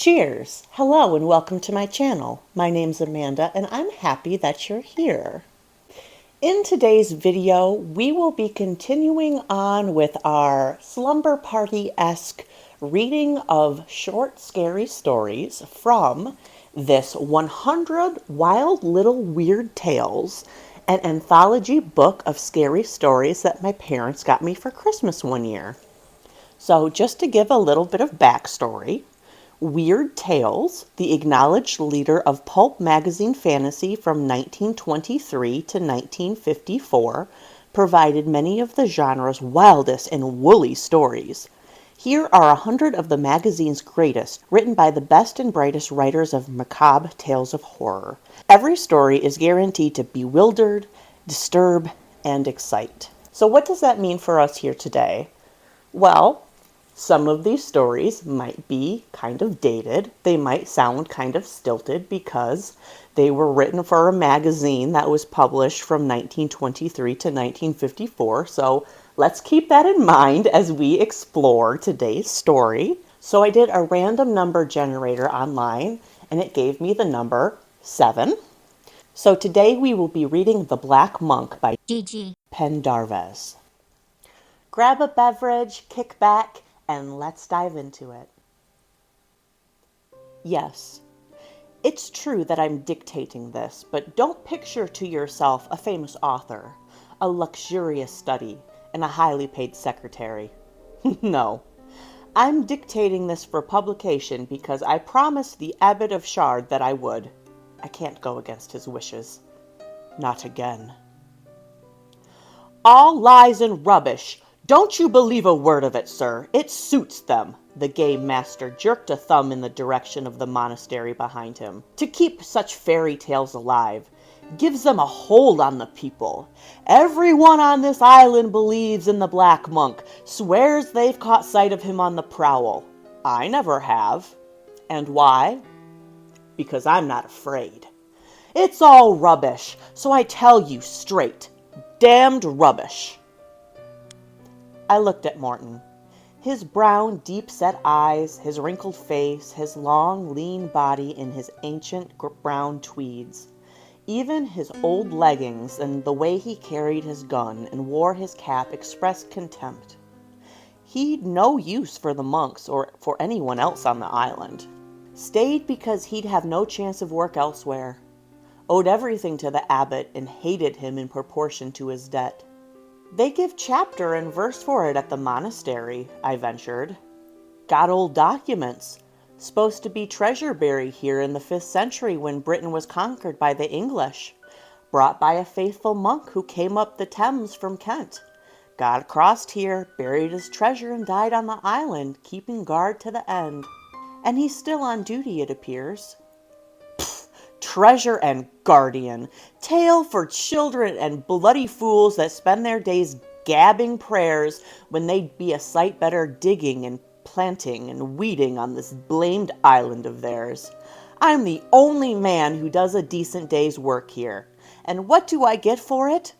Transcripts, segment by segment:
Cheers! Hello and welcome to my channel. My name's Amanda and I'm happy that you're here. In today's video, we will be continuing on with our slumber party-esque reading of short scary stories from this 100 Wild Little Weird Tales, an anthology book of scary stories that my parents got me for Christmas one year. So just to give a little bit of backstory, Weird Tales, the acknowledged leader of pulp magazine fantasy from 1923 to 1954, provided many of the genre's wildest and woolly stories. Here are 100 of the magazine's greatest, written by the best and brightest writers of macabre tales of horror. Every story is guaranteed to bewilder, disturb, and excite. So what does that mean for us here today? Well, some of these stories might be kind of dated. They might sound kind of stilted because they were written for a magazine that was published from 1923 to 1954. So let's keep that in mind as we explore today's story. So I did a random number generator online and it gave me the number 7. So today we will be reading The Black Monk by GG Pendarves. Grab a beverage, kick back, and let's dive into it. Yes, it's true that I'm dictating this, but don't picture to yourself a famous author, a luxurious study, and a highly paid secretary. No, I'm dictating this for publication because I promised the Abbot of Shard that I would. I can't go against his wishes. Not again. All lies and rubbish. Don't you believe a word of it, sir. It suits them. The game master jerked a thumb in the direction of the monastery behind him. To keep such fairy tales alive gives them a hold on the people. Everyone on this island believes in the Black Monk, swears they've caught sight of him on the prowl. I never have. And why? Because I'm not afraid. It's all rubbish, so I tell you straight. Damned rubbish. I looked at Morton. His brown, deep-set eyes, his wrinkled face, his long, lean body in his ancient brown tweeds. Even his old leggings and the way he carried his gun and wore his cap expressed contempt. He'd no use for the monks or for anyone else on the island. Stayed because he'd have no chance of work elsewhere. Owed everything to the abbot and hated him in proportion to his debt. They give chapter and verse for it at the monastery, I ventured. Got old documents. Supposed to be treasure buried here in the 5th century when Britain was conquered by the English. Brought by a faithful monk who came up the Thames from Kent. Got across here, buried his treasure and died on the island, keeping guard to the end. And he's still on duty, it appears. Treasure and guardian, tale for children and bloody fools that spend their days gabbing prayers when they'd be a sight better digging and planting and weeding on this blamed island of theirs. I'm the only man who does a decent day's work here, and what do I get for it?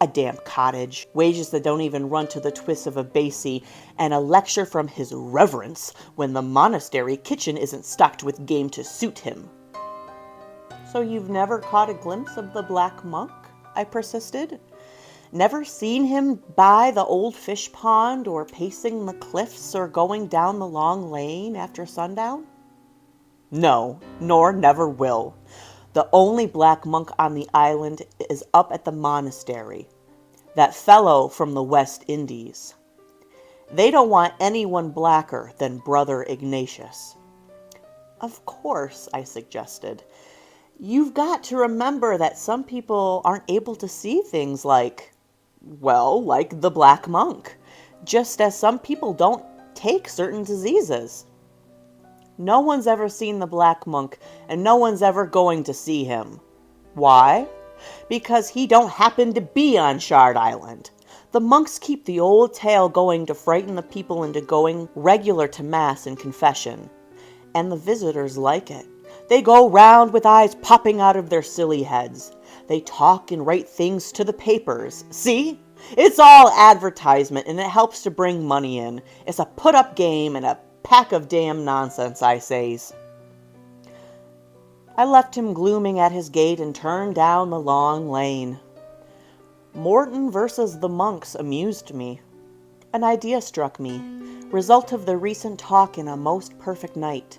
A damp cottage, wages that don't even run to the twists of a basie, and a lecture from his reverence when the monastery kitchen isn't stocked with game to suit him. So you've never caught a glimpse of the Black Monk? I persisted. Never seen him by the old fish pond or pacing the cliffs or going down the long lane after sundown? No, nor never will. The only Black Monk on the island is up at the monastery. That fellow from the West Indies. They don't want anyone blacker than Brother Ignatius. Of course, I suggested. You've got to remember that some people aren't able to see things like the Black Monk, just as some people don't take certain diseases. No one's ever seen the Black Monk, and no one's ever going to see him. Why? Because he don't happen to be on Shard Island. The monks keep the old tale going to frighten the people into going regular to Mass and confession. And the visitors like it. They go round with eyes popping out of their silly heads. They talk and write things to the papers. See? It's all advertisement and it helps to bring money in. It's a put-up game and a Pack of damn nonsense, I says. I left him glooming at his gate and turned down the long lane. Morton versus the monks amused me. An idea struck me, result of the recent talk in a most perfect night.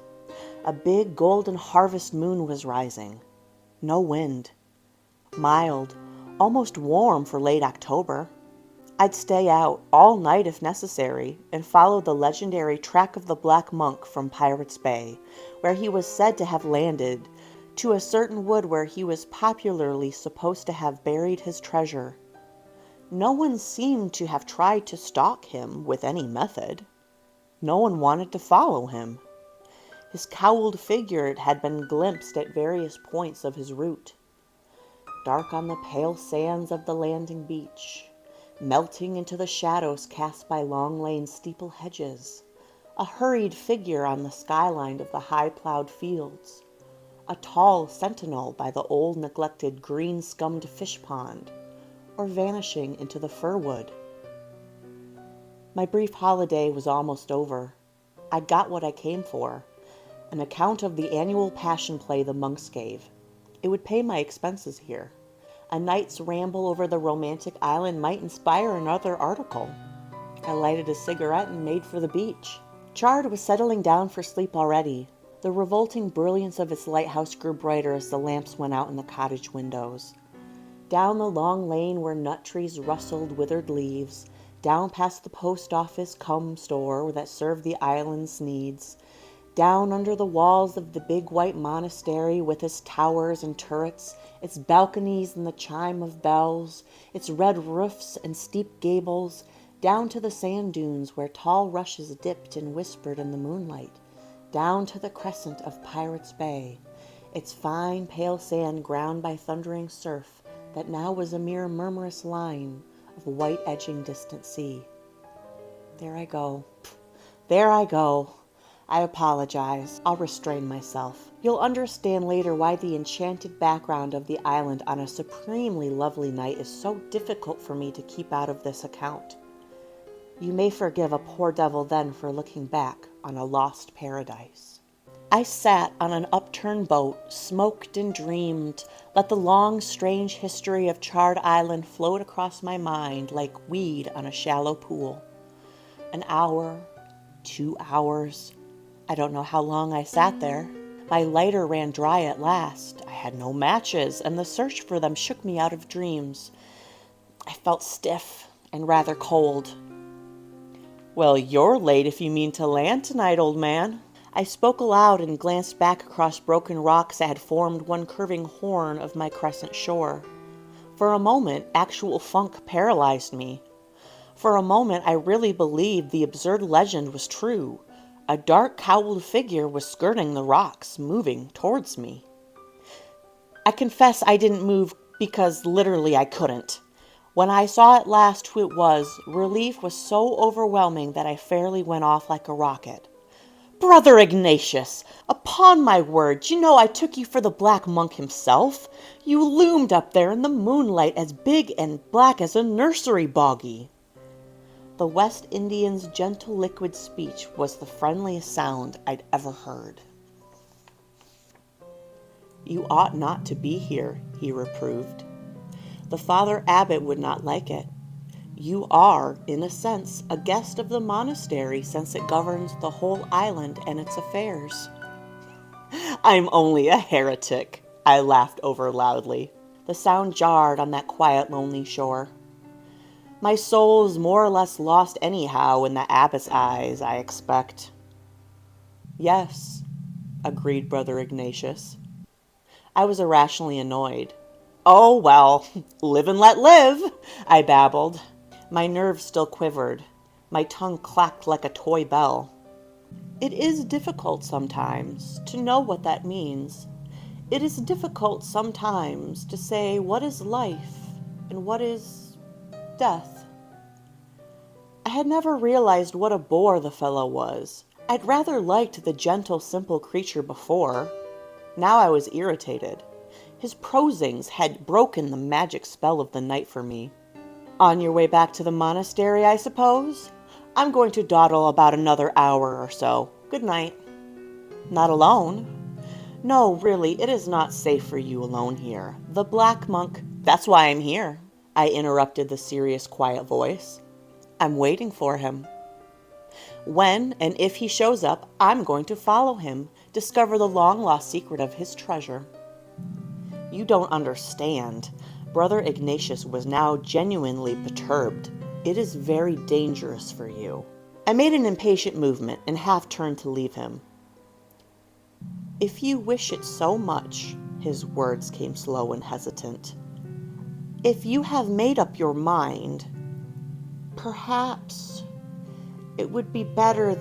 A big golden harvest moon was rising. No wind. Mild, almost warm for late October. I'd stay out all night if necessary and follow the legendary track of the Black Monk from Pirates Bay, where he was said to have landed, to a certain wood where he was popularly supposed to have buried his treasure. No one seemed to have tried to stalk him with any method. No one wanted to follow him. His cowled figure had been glimpsed at various points of his route. Dark on the pale sands of the landing beach, melting into the shadows cast by Long Lane's steeple hedges, a hurried figure on the skyline of the high-plowed fields, a tall sentinel by the old neglected green-scummed fish pond, or vanishing into the fir wood. My brief holiday was almost over. I'd got what I came for, an account of the annual passion play the monks gave. It would pay my expenses here. A night's ramble over the romantic island might inspire another article. I lighted a cigarette and made for the beach. Chard was settling down for sleep already. The revolting brilliance of its lighthouse grew brighter as the lamps went out in the cottage windows. Down the long lane where nut trees rustled withered leaves, down past the post office cum store that served the island's needs, down under the walls of the big white monastery with its towers and turrets, its balconies and the chime of bells, its red roofs and steep gables, down to the sand dunes where tall rushes dipped and whispered in the moonlight, down to the crescent of Pirates Bay, its fine pale sand ground by thundering surf that now was a mere murmurous line of white edging distant sea. There I go. There I go. I apologize. I'll restrain myself. You'll understand later why the enchanted background of the island on a supremely lovely night is so difficult for me to keep out of this account. You may forgive a poor devil then for looking back on a lost paradise. I sat on an upturned boat, smoked and dreamed, let the long, strange history of Chard Island float across my mind like weed on a shallow pool. An hour, 2 hours, I don't know how long I sat there. My lighter ran dry at last. I had no matches, and the search for them shook me out of dreams. I felt stiff and rather cold. Well, you're late if you mean to land tonight, old man. I spoke aloud and glanced back across broken rocks that had formed one curving horn of my crescent shore. For a moment, actual funk paralyzed me. For a moment, I really believed the absurd legend was true. A dark cowled figure was skirting the rocks, moving towards me. I confess I didn't move because literally I couldn't. When I saw at last who it was, relief was so overwhelming that I fairly went off like a rocket. Brother Ignatius, upon my word, you know I took you for the Black Monk himself. You loomed up there in the moonlight as big and black as a nursery boggy. The West Indian's gentle liquid speech was the friendliest sound I'd ever heard. You ought not to be here, he reproved. The Father Abbot would not like it. You are, in a sense, a guest of the monastery since it governs the whole island and its affairs. I'm only a heretic, I laughed over loudly. The sound jarred on that quiet, lonely shore. My soul's more or less lost anyhow in the abbot's eyes, I expect. Yes, agreed Brother Ignatius. I was irrationally annoyed. Oh, well, live and let live, I babbled. My nerves still quivered. My tongue clacked like a toy bell. It is difficult sometimes to know what that means. It is difficult sometimes to say what is life and what is death. I had never realized what a bore the fellow was. I'd rather liked the gentle, simple creature before. Now I was irritated. His prosings had broken the magic spell of the night for me. On your way back to the monastery, I suppose? I'm going to dawdle about another hour or so. Good night. Not alone? No, really, it is not safe for you alone here. The Black Monk, that's why I'm here, I interrupted the serious, quiet voice. I'm waiting for him. When and if he shows up, I'm going to follow him, discover the long-lost secret of his treasure. You don't understand. Brother Ignatius was now genuinely perturbed. It is very dangerous for you. I made an impatient movement and half turned to leave him. If you wish it so much, his words came slow and hesitant. If you have made up your mind, perhaps it would be better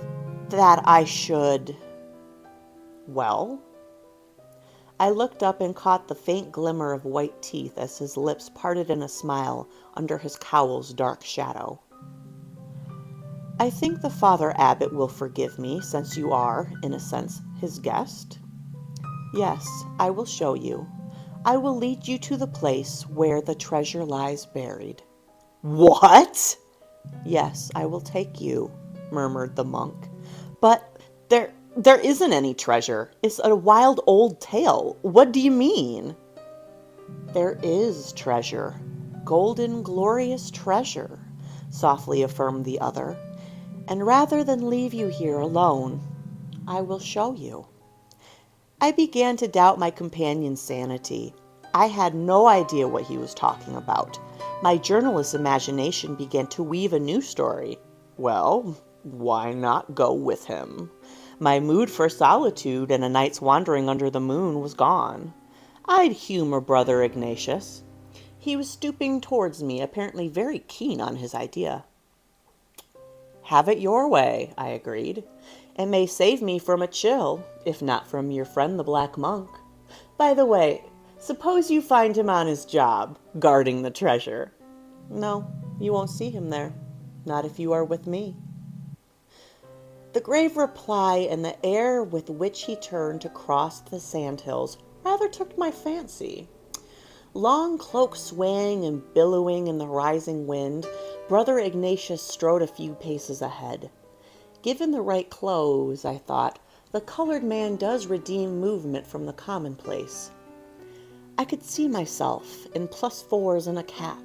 that I should... Well? I looked up and caught the faint glimmer of white teeth as his lips parted in a smile under his cowl's dark shadow. I think the Father Abbot will forgive me, since you are, in a sense, his guest. Yes, I will show you. I will lead you to the place where the treasure lies buried. What? Yes, I will take you, murmured the monk. But there isn't any treasure. It's a wild old tale. What do you mean? There is treasure. Golden, glorious treasure, softly affirmed the other. And rather than leave you here alone, I will show you. I began to doubt my companion's sanity. I had no idea what he was talking about. My journalist's imagination began to weave a new story. Well, why not go with him? My mood for solitude and a night's wandering under the moon was gone. I'd humor Brother Ignatius. He was stooping towards me, apparently very keen on his idea. Have it your way, I agreed. It may save me from a chill, if not from your friend the Black Monk. By the way, suppose you find him on his job, guarding the treasure. No, you won't see him there. Not if you are with me. The grave reply and the air with which he turned to cross the sandhills rather took my fancy. Long cloak swaying and billowing in the rising wind, Brother Ignatius strode a few paces ahead. Given the right clothes, I thought, the colored man does redeem movement from the commonplace. I could see myself in +4s and a cap,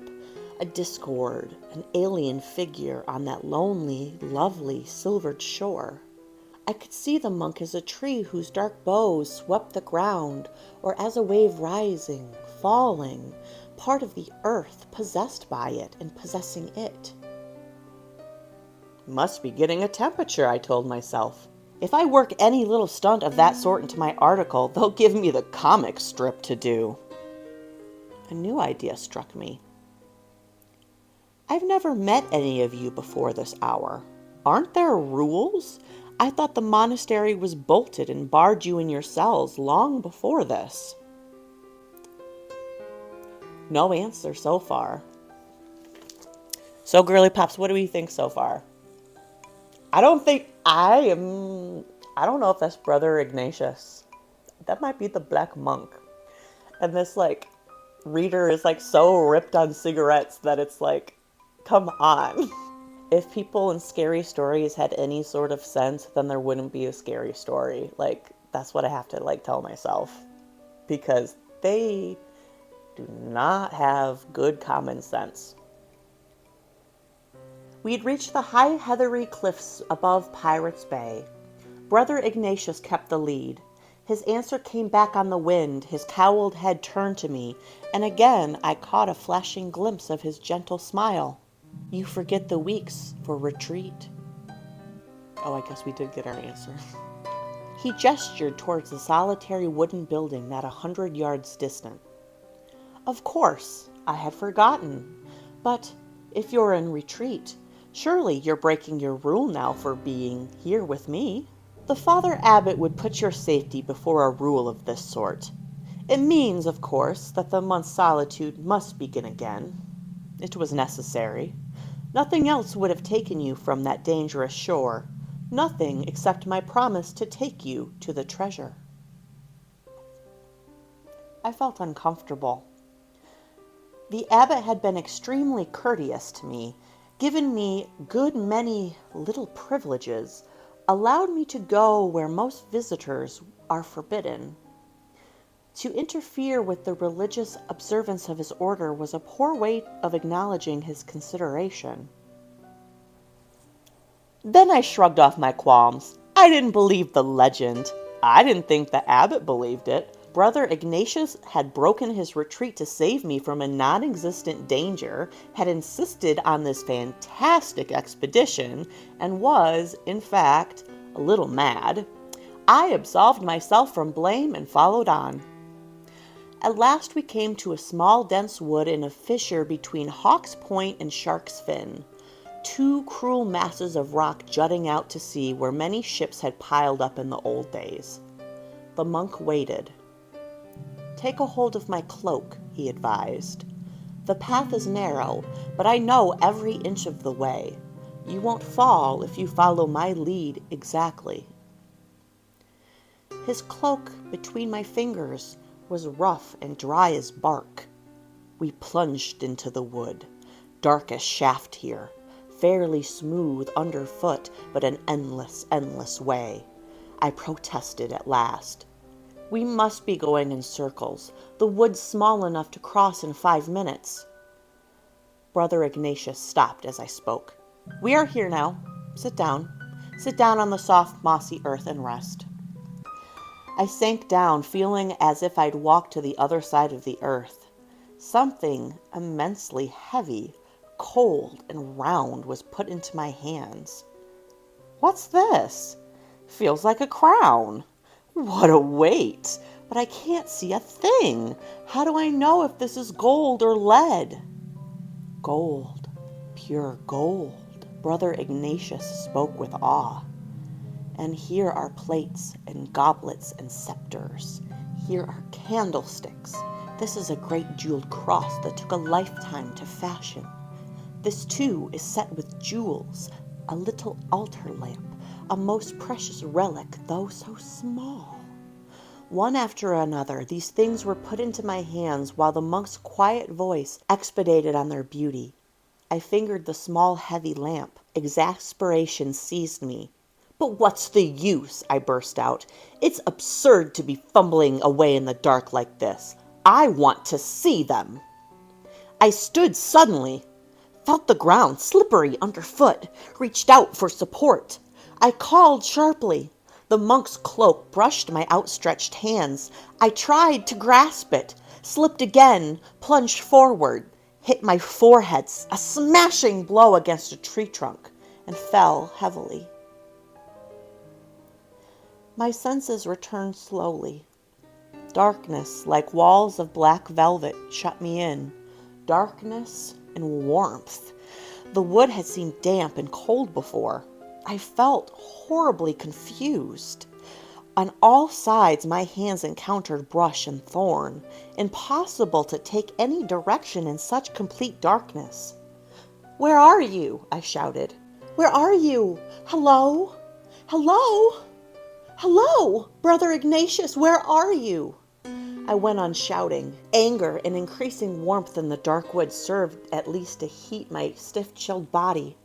a discord, an alien figure on that lonely, lovely, silvered shore. I could see the monk as a tree whose dark boughs swept the ground, or as a wave rising, falling, part of the earth, possessed by it and possessing it. Must be getting a temperature, I told myself. If I work any little stunt of that sort into my article, they'll give me the comic strip to do. A new idea struck me. I've never met any of you before this hour. Aren't there rules? I thought the monastery was bolted and barred you in your cells long before this. No answer so far. So, Girly Pops, what do we think so far? I don't know if that's Brother Ignatius. That might be the Black Monk. And this, reader is, so ripped on cigarettes that it's come on. If people in scary stories had any sort of sense, then there wouldn't be a scary story. That's what I have to, tell myself. Because they do not have good common sense. We'd reached the high heathery cliffs above Pirates Bay. Brother Ignatius kept the lead. His answer came back on the wind, his cowled head turned to me, and again I caught a flashing glimpse of his gentle smile. You forget the weeks for retreat. Oh, I guess we did get our answer. He gestured towards the solitary wooden building not 100 yards distant. Of course, I had forgotten. But if you're in retreat, surely you're breaking your rule now for being here with me. The Father Abbot would put your safety before a rule of this sort. It means, of course, that the month's solitude must begin again. It was necessary. Nothing else would have taken you from that dangerous shore. Nothing except my promise to take you to the treasure. I felt uncomfortable. The abbot had been extremely courteous to me, given me good many little privileges, allowed me to go where most visitors are forbidden. To interfere with the religious observance of his order was a poor way of acknowledging his consideration. Then I shrugged off my qualms. I didn't believe the legend. I didn't think the abbot believed it. Brother Ignatius had broken his retreat to save me from a non-existent danger, had insisted on this fantastic expedition, and was, in fact, a little mad. I absolved myself from blame and followed on. At last we came to a small dense wood in a fissure between Hawk's Point and Shark's Fin, two cruel masses of rock jutting out to sea where many ships had piled up in the old days. The monk waited. "Take a hold of my cloak," he advised. "The path is narrow, but I know every inch of the way. You won't fall if you follow my lead exactly." His cloak between my fingers was rough and dry as bark. We plunged into the wood. Darkest shaft here, fairly smooth underfoot, but an endless, endless way. I protested at last. "We must be going in circles. The wood's small enough to cross in 5 minutes. Brother Ignatius stopped as I spoke. "We are here now. Sit down. Sit down on the soft, mossy earth and rest." I sank down, feeling as if I'd walked to the other side of the earth. Something immensely heavy, cold, and round was put into my hands. "What's this? Feels like a crown. What a weight! But I can't see a thing. How do I know if this is gold or lead?" "Gold, pure gold," Brother Ignatius spoke with awe. "And here are plates and goblets and scepters. Here are candlesticks. This is a great jeweled cross that took a lifetime to fashion. This, too, is set with jewels, a little altar lamp, a most precious relic, though so small." One after another, these things were put into my hands while the monk's quiet voice expatiated on their beauty. I fingered the small, heavy lamp. Exasperation seized me. "But what's the use?" I burst out. "It's absurd to be fumbling away in the dark like this. I want to see them." I stood suddenly, felt the ground slippery underfoot, reached out for support. I called sharply. The monk's cloak brushed my outstretched hands. I tried to grasp it, slipped again, plunged forward, hit my forehead, a smashing blow against a tree trunk, and fell heavily. My senses returned slowly. Darkness, like walls of black velvet, shut me in. Darkness and warmth. The wood had seemed damp and cold before. I felt horribly confused. On all sides my hands encountered brush and thorn. Impossible to take any direction in such complete darkness. "Where are you?" I shouted. "Where are you? Hello? Hello? Hello? Brother Ignatius, where are you?" I went on shouting. Anger and increasing warmth in the dark wood served at least to heat my stiff, chilled body.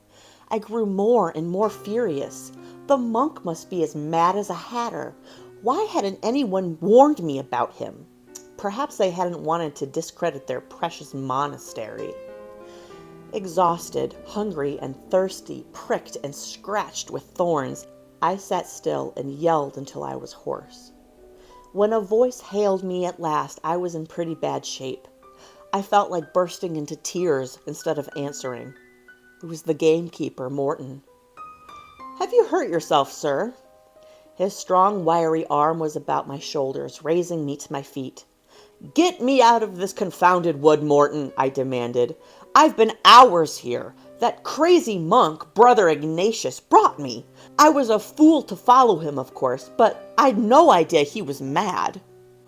I grew more and more furious. The monk must be as mad as a hatter. Why hadn't anyone warned me about him? Perhaps they hadn't wanted to discredit their precious monastery. Exhausted, hungry, and thirsty, pricked and scratched with thorns, I sat still and yelled until I was hoarse. When a voice hailed me at last, I was in pretty bad shape. I felt like bursting into tears instead of answering. It was the gamekeeper, Morton. "Have you hurt yourself, sir?" His strong, wiry arm was about my shoulders, raising me to my feet. "Get me out of this confounded wood, Morton," I demanded. "I've been hours here. That crazy monk, Brother Ignatius, brought me. I was a fool to follow him, of course, but I'd no idea he was mad."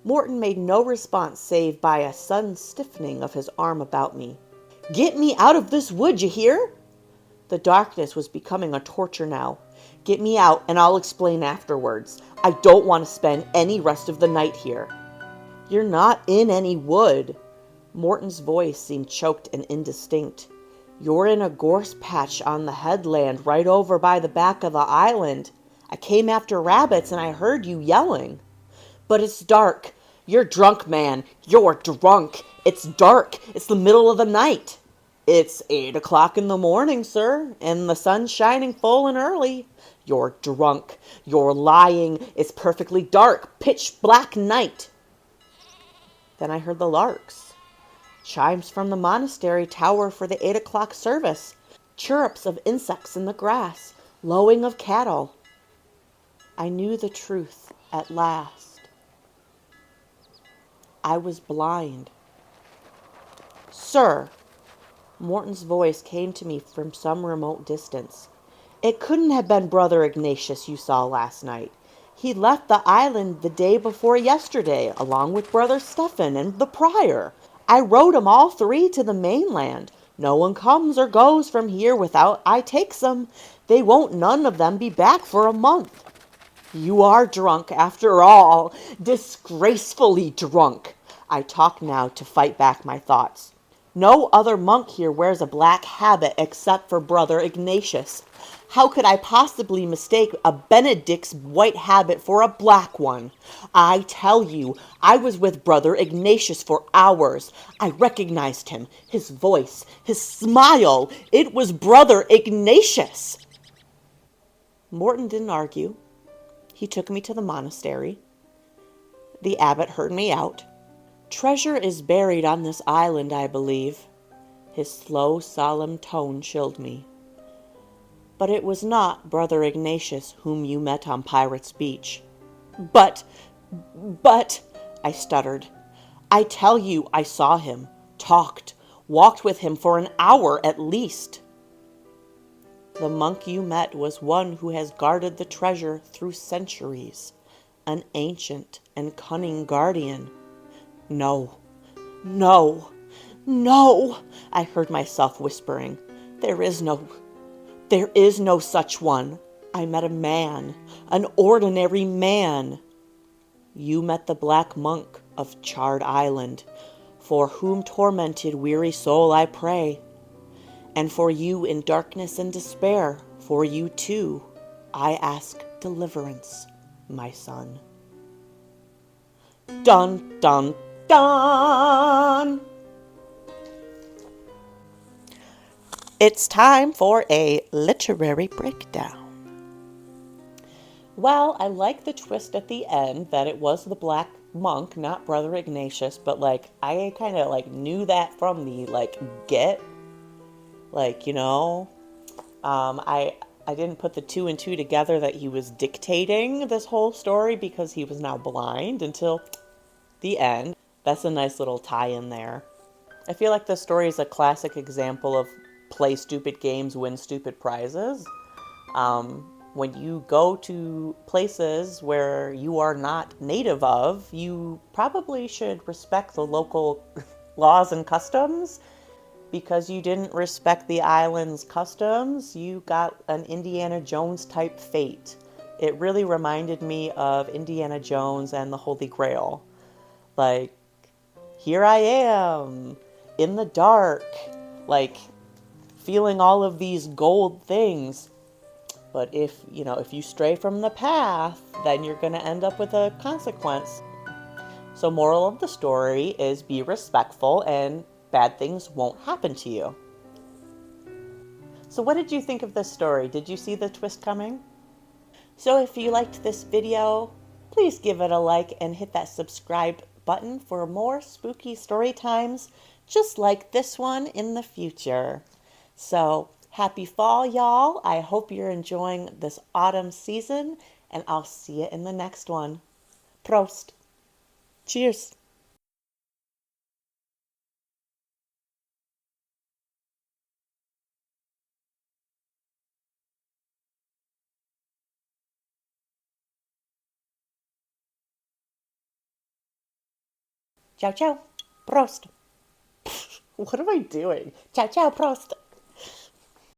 Morton made no response save by a sudden stiffening of his arm about me. "Get me out of this wood, you hear?" The darkness was becoming a torture now. "Get me out, and I'll explain afterwards. I don't want to spend any rest of the night here." "You're not in any wood." Morton's voice seemed choked and indistinct. "You're in a gorse patch on the headland right over by the back of the island. I came after rabbits and I heard you yelling. But it's dark. You're drunk, man. You're drunk. It's dark. It's the middle of the night. It's 8 o'clock in the morning, sir, and the sun's shining full and early. You're drunk. You're lying. It's perfectly dark. Pitch black night. Then I heard the larks. Chimes from the monastery tower for the 8 o'clock service. Chirrups of insects in the grass. Lowing of cattle. I knew the truth at last. I was blind. Sir, Morton's voice came to me from some remote distance. It couldn't have been Brother Ignatius you saw last night. He left the island the day before yesterday, along with Brother Stephen and the prior. I rode 'em all three to the mainland. No one comes or goes from here without I takes 'em. They won't none of them be back for a month. You are drunk after all, disgracefully drunk. I talk now to fight back my thoughts. No other monk here wears a black habit except for Brother Ignatius. How could I possibly mistake a Benedict's white habit for a black one? I tell you, I was with Brother Ignatius for hours. I recognized him, his voice, his smile. It was Brother Ignatius. Morton didn't argue. He took me to the monastery. The abbot heard me out. Treasure is buried on this island, I believe. His slow, solemn tone chilled me. But it was not Brother Ignatius whom you met on Pirates Beach. But, I stuttered. I tell you I saw him, talked, walked with him for an hour at least. The monk you met was one who has guarded the treasure through centuries, an ancient and cunning guardian. No, no, no, I heard myself whispering. There is no such one. I met a man, an ordinary man. You met the black monk of Charred Island, for whom tormented weary soul I pray. And for you in darkness and despair, for you too, I ask deliverance, my son. Dun, dun, dun! It's time for a literary breakdown. Well, I like the twist at the end that it was the black monk, not Brother Ignatius, but I kind of knew that from the get. I didn't put the two and two together that he was dictating this whole story because he was now blind until the end. That's a nice little tie-in there. I feel like this story is a classic example of play stupid games, win stupid prizes. When you go to places where you are not native of, you probably should respect the local laws and customs. Because you didn't respect the island's customs, you got an Indiana Jones type fate. It really reminded me of Indiana Jones and the Holy Grail. Here I am, in the dark, feeling all of these gold things. But if you stray from the path, then you're going to end up with a consequence. So moral of the story is be respectful and bad things won't happen to you. So what did you think of this story? Did you see the twist coming? So if you liked this video, please give it a like and hit that subscribe button for more spooky story times just like this one in the future. So happy fall, y'all. I hope you're enjoying this autumn season, and I'll see you in the next one. Prost. Cheers. Ciao, ciao. Prost. What am I doing? Ciao, ciao. Prost.